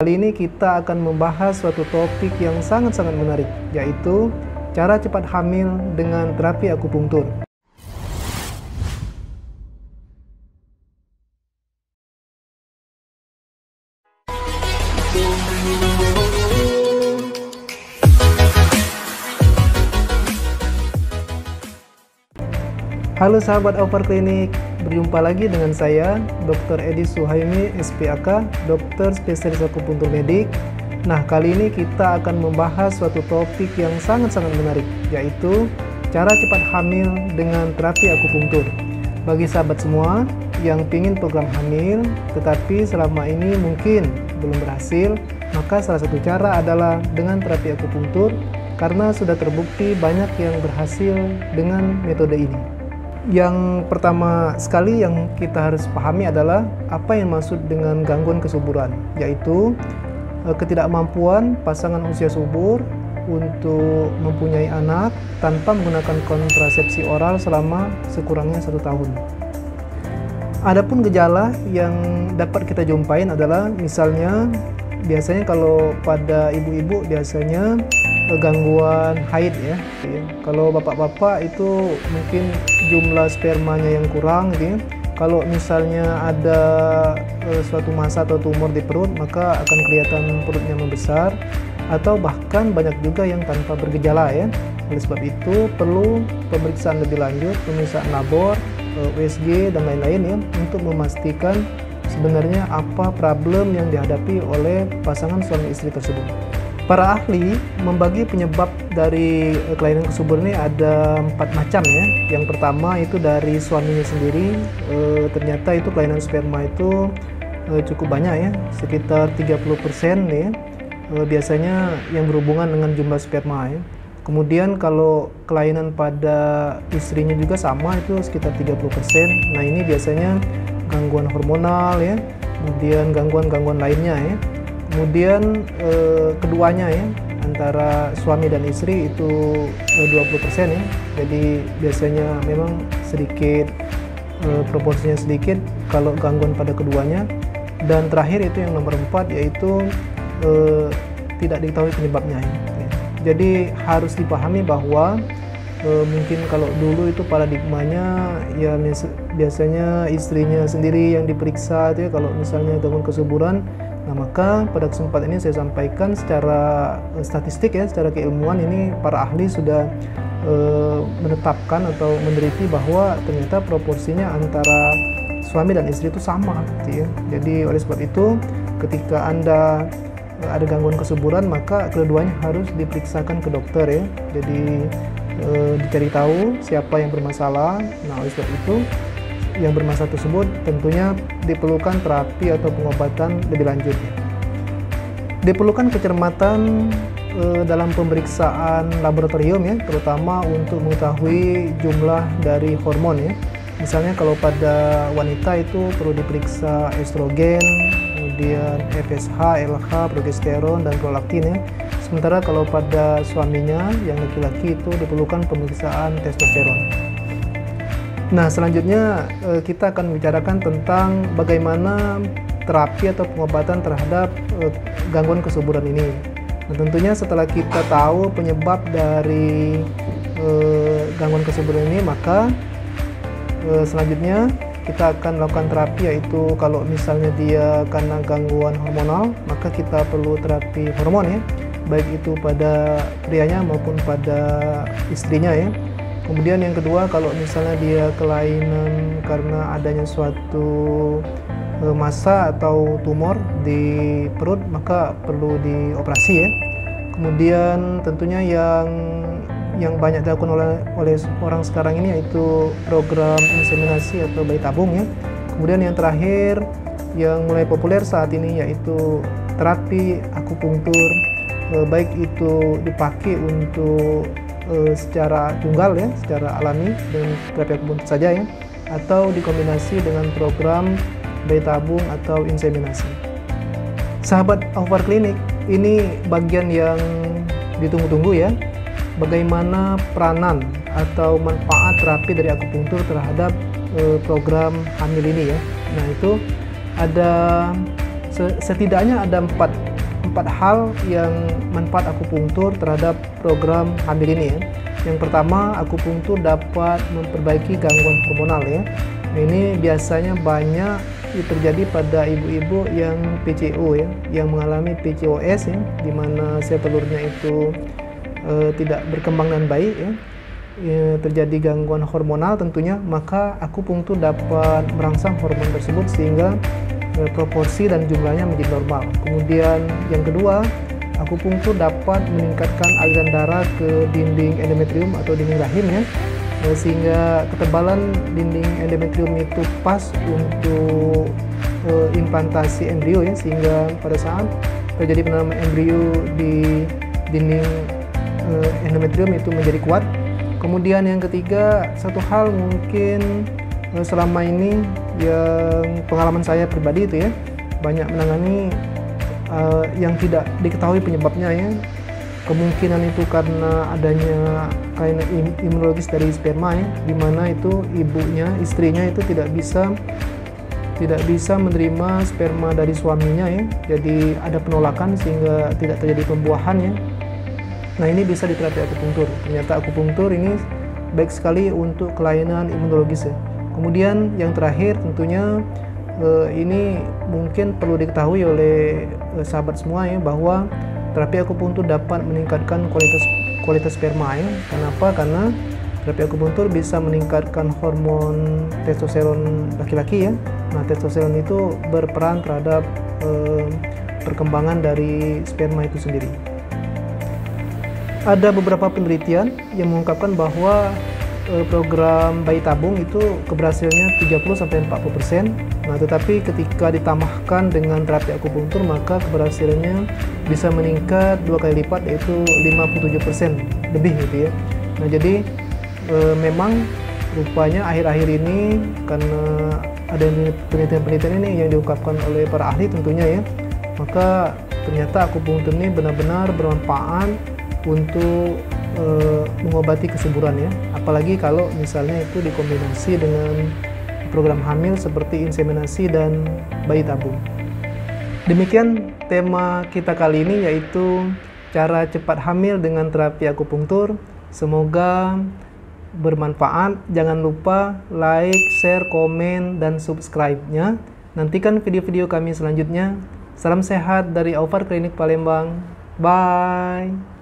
Kali ini kita akan membahas suatu topik yang sangat-sangat menarik, yaitu cara cepat hamil dengan terapi akupunktur. Halo sahabat Aufar Klinik, berjumpa lagi dengan saya, Dr. Edi Suhaimi, SPAK, dokter spesialis akupunktur medik. Nah, kali ini kita akan membahas suatu topik yang sangat-sangat menarik, yaitu cara cepat hamil dengan terapi akupunktur. Bagi sahabat semua yang ingin program hamil, tetapi selama ini mungkin belum berhasil, maka salah satu cara adalah dengan terapi akupunktur, karena sudah terbukti banyak yang berhasil dengan metode ini. Yang pertama sekali yang kita harus pahami adalah apa yang maksud dengan gangguan kesuburan, yaitu ketidakmampuan pasangan usia subur untuk mempunyai anak tanpa menggunakan kontrasepsi oral selama sekurangnya 1 tahun. Adapun gejala yang dapat kita jumpain adalah misalnya biasanya kalau pada ibu-ibu biasanya gangguan haid ya. Kalau bapak-bapak itu mungkin jumlah spermanya yang kurang gitu ya. Kalau misalnya ada suatu massa atau tumor di perut, maka akan kelihatan perutnya membesar, atau bahkan banyak juga yang tanpa bergejala ya. Oleh sebab itu perlu pemeriksaan lebih lanjut, pemeriksaan labor, USG dan lain-lain ya, untuk memastikan sebenarnya apa problem yang dihadapi oleh pasangan suami istri tersebut. Para ahli membagi penyebab dari kelainan kesuburan ini ada 4 macam ya. Yang pertama itu dari suaminya sendiri, ternyata itu kelainan sperma itu cukup banyak ya, sekitar 30% ya, biasanya yang berhubungan dengan jumlah sperma ya. Kemudian kalau kelainan pada istrinya juga sama, itu sekitar 30%. Nah ini biasanya gangguan hormonal ya, kemudian gangguan-gangguan lainnya ya. Kemudian keduanya ya, antara suami dan istri itu 20% ya. Jadi biasanya memang sedikit, proporsinya sedikit kalau gangguan pada keduanya. Dan terakhir itu yang nomor 4, yaitu tidak diketahui penyebabnya ya. Jadi harus dipahami bahwa mungkin kalau dulu itu paradigmanya ya biasanya istrinya sendiri yang diperiksa itu ya, kalau misalnya gangguan kesuburan. Nah, maka pada kesempatan ini saya sampaikan secara statistik ya, secara keilmuan ini para ahli sudah menetapkan atau meneliti bahwa ternyata proporsinya antara suami dan istri itu sama gitu ya. Jadi oleh sebab itu ketika Anda ada gangguan kesuburan, maka keduanya harus diperiksakan ke dokter ya. Jadi dicari tahu siapa yang bermasalah. Nah, oleh sebab itu yang bermasalah tersebut tentunya diperlukan terapi atau pengobatan lebih lanjut. Diperlukan kecermatan dalam pemeriksaan laboratorium ya, terutama untuk mengetahui jumlah dari hormon ya. Misalnya kalau pada wanita itu perlu diperiksa estrogen, kemudian FSH, LH, progesteron dan prolaktin ya. Sementara kalau pada suaminya yang laki-laki itu diperlukan pemeriksaan testosteron. Nah, selanjutnya kita akan membicarakan tentang bagaimana terapi atau pengobatan terhadap gangguan kesuburan ini. Nah, tentunya setelah kita tahu penyebab dari gangguan kesuburan ini, maka selanjutnya kita akan melakukan terapi, yaitu kalau misalnya dia karena gangguan hormonal, maka kita perlu terapi hormon ya, baik itu pada prianya maupun pada istrinya ya. Kemudian yang kedua, kalau misalnya dia kelainan karena adanya suatu massa atau tumor di perut, maka perlu dioperasi ya. Kemudian tentunya yang banyak dilakukan oleh orang sekarang ini yaitu program inseminasi atau bayi tabung ya. Kemudian yang terakhir yang mulai populer saat ini yaitu terapi akupunktur, baik itu dipakai untuk secara tunggal ya, secara alami dengan terapi akupunktur saja ya, atau dikombinasi dengan program bayi tabung atau inseminasi. Sahabat Aufar Klinik, ini bagian yang ditunggu-tunggu ya, bagaimana peranan atau manfaat terapi dari akupunktur terhadap program hamil ini ya. Nah, itu ada setidaknya ada 4 4 hal yang manfaat akupunktur terhadap program hamil ini ya. Yang pertama, akupunktur dapat memperbaiki gangguan hormonal ya. Nah, ini biasanya banyak terjadi pada ibu-ibu yang PCO ya, yang mengalami PCOS ya, di mana sel telurnya itu tidak berkembang dengan baik ya. Terjadi gangguan hormonal tentunya, maka akupunktur dapat merangsang hormon tersebut sehingga proporsi dan jumlahnya menjadi normal. Kemudian yang kedua, akupunktur dapat meningkatkan aliran darah ke dinding endometrium atau dinding rahim ya, sehingga ketebalan dinding endometrium itu pas untuk implantasi embrio ya, sehingga pada saat terjadi penanaman embrio di dinding endometrium itu menjadi kuat. Kemudian yang ketiga, satu hal mungkin selama ini yang pengalaman saya pribadi itu ya, banyak menangani yang tidak diketahui penyebabnya ya. Kemungkinan itu karena adanya kelainan imunologis dari sperma ya, di mana itu istrinya itu tidak bisa menerima sperma dari suaminya ya. Jadi ada penolakan sehingga tidak terjadi pembuahan ya. Nah, ini bisa diterapi akupunktur. Ternyata akupunktur ini baik sekali untuk kelainan imunologis ya. Kemudian yang terakhir tentunya ini mungkin perlu diketahui oleh sahabat semua ya, bahwa terapi akupunktur dapat meningkatkan kualitas sperma ya. Kenapa? Karena terapi akupunktur bisa meningkatkan hormon testosteron laki-laki ya. Nah, testosteron itu berperan terhadap perkembangan dari sperma itu sendiri. Ada beberapa penelitian yang mengungkapkan bahwa program bayi tabung itu keberhasilannya 30-40%. Nah, tetapi ketika ditambahkan dengan terapi akupunktur, maka keberhasilannya bisa meningkat 2 kali lipat, yaitu 57% lebih gitu ya. Nah, jadi memang rupanya akhir-akhir ini karena ada penelitian-penelitian ini yang diungkapkan oleh para ahli tentunya ya, maka ternyata akupunktur ini benar-benar bermanfaat untuk mengobati kesuburan ya, apalagi kalau misalnya itu dikombinasi dengan program hamil seperti inseminasi dan bayi tabung. Demikian tema kita kali ini, yaitu cara cepat hamil dengan terapi akupunktur. Semoga bermanfaat. Jangan lupa like, share, komen, dan subscribe-nya. Nantikan video-video kami selanjutnya. Salam sehat dari Aufar Klinik Palembang. Bye.